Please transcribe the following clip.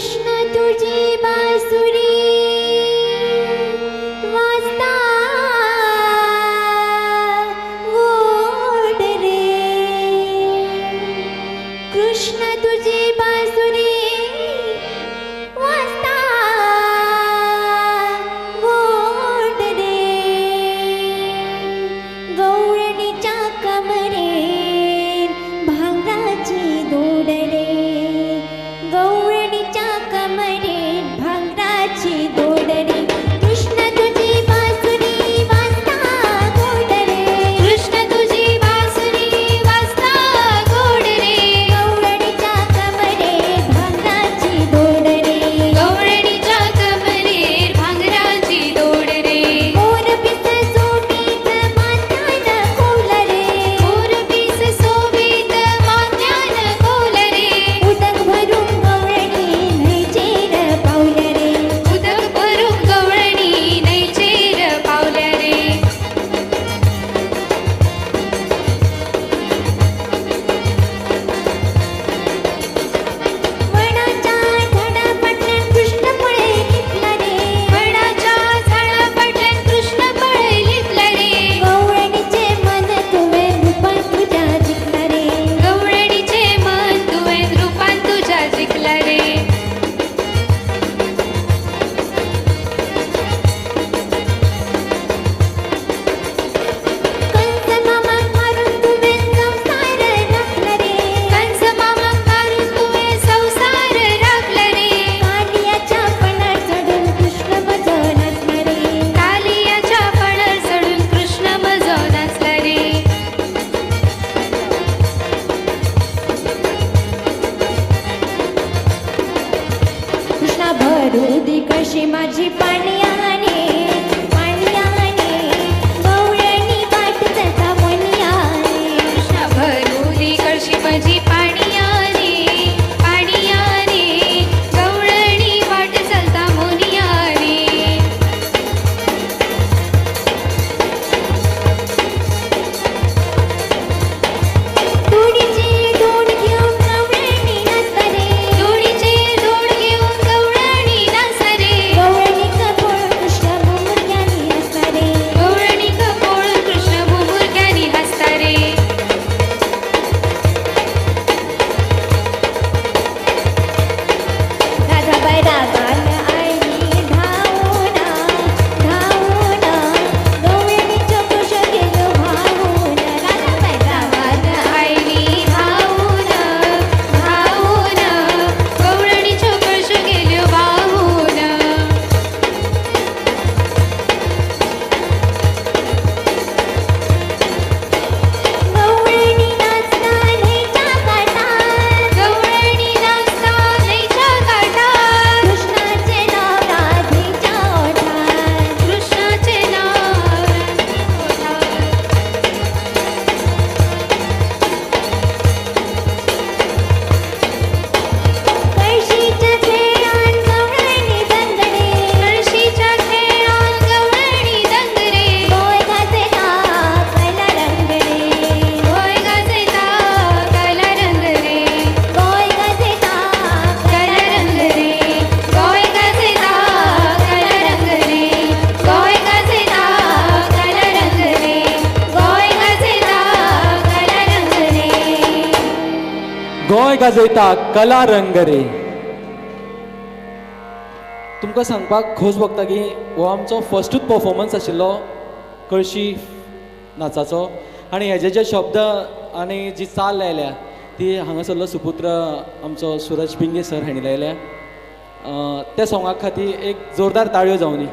कृष्ण तुझी बासुरी वाजता गोड रे, कृष्ण तुझी बासुरी वाजता गोड रे, गवळणीच्या कमरेत भांगराची दोड रे, गवळणीच्या कमरेत भांगराची दोड रे, कृष्ण तुझी बासुरी वाजता गोड रे, कृष्ण तुझी बासुरी वाजता गोड रे, गवळणीच्या कमरेत भांगराची दोड रे, गवळणीच्या कमरेत भांगराची दोड रे, मोरपीस सोबीत माथ्यान खोल रे, मोरपीस सोबीत माथ्यान खोल रे, उदक भरून गवळणी न्हैचेर पावल्या रे, उदक भरून गवळणी न्हैचेर पावल्या रे, वडाच्या झाडापाटल्यान कृष्ण पळे लिपला रे, वडाच्या झाडापाटल्यान कृष्ण पळे लिपला रे, गवळणीचे मन तुवे रूपान तुझ्या जिंकला रे, गवळणीचे मन तुवे रूपान तुझ्या जिंकला रे, कंस मामाक मारून तुवे संसार राखला रे, कंस मामाक मारून तुवे संसार राखला रे, कालियाच्या पणार चढून कृष्ण मजो नाचला रे, कालियाच्या पणार चढून कृष्ण मजो नाचला रे, कृष्णा भरू दी कशी माझी पाणीयाने, पाणीयाने गवळणी वाट जाता मनियाने, कृष्णा भरू दी कशी माझी पाणीयाने, पाणीयाने गवळणी वाट चलता मोनियाने, दोडीचे दोड घेऊन गवळणी नाचता रे, दोडीचे दोड घेऊन गवळणी नाचता रे, गवळणी कपोळ कृष्ण भुमुरग्यानी हसता रे, गवळणी कपोळ कृष्ण भुमुरग्यानी हसता रे, राधाबाई रागान आईनी धावूना, धावूना गवळणीच्या कुश गेलो भावून, राधाबाई रागान आईनी धावूना, धावूना गवळणीच्या कुश गेलो भावून, गवळणी नाचता न्हैच्या काठार, गवळणी नाचता न्हैच्या काठार, कृष्णाचे नाव राधेच्या ओठार, कृष्णाचे नाव राधेच्या ओठार, कळशीच्या खेळान गवळणी दंगडे, कळशीच्या खेळान गवळणी दंगडे, गोय गाजेता कला रंग रे, गोय गाजेता कला रंग रे, गोय गाजेता कला रंग रे, गोय गाजेता कला रंग रे, गोय गाजेता कला रंग रे, गोय गाजेता कला रंग रे, गोंय गाजयता कला रंग रे. तुमकां सांगपाक खोस भोगता की हो आमचो फस्टूच परफॉर्मन्स आशिल्लो कळशी नाचाचो, आनी हेजे जे शब्द आनी जी चाल लायल्या ती हांगासरलो सुपुत्र आमचो सूरज पिंगे सर हांणी लायल्या. त्या सॉंगा खातीर एक जोरदार ताळयो जावनी.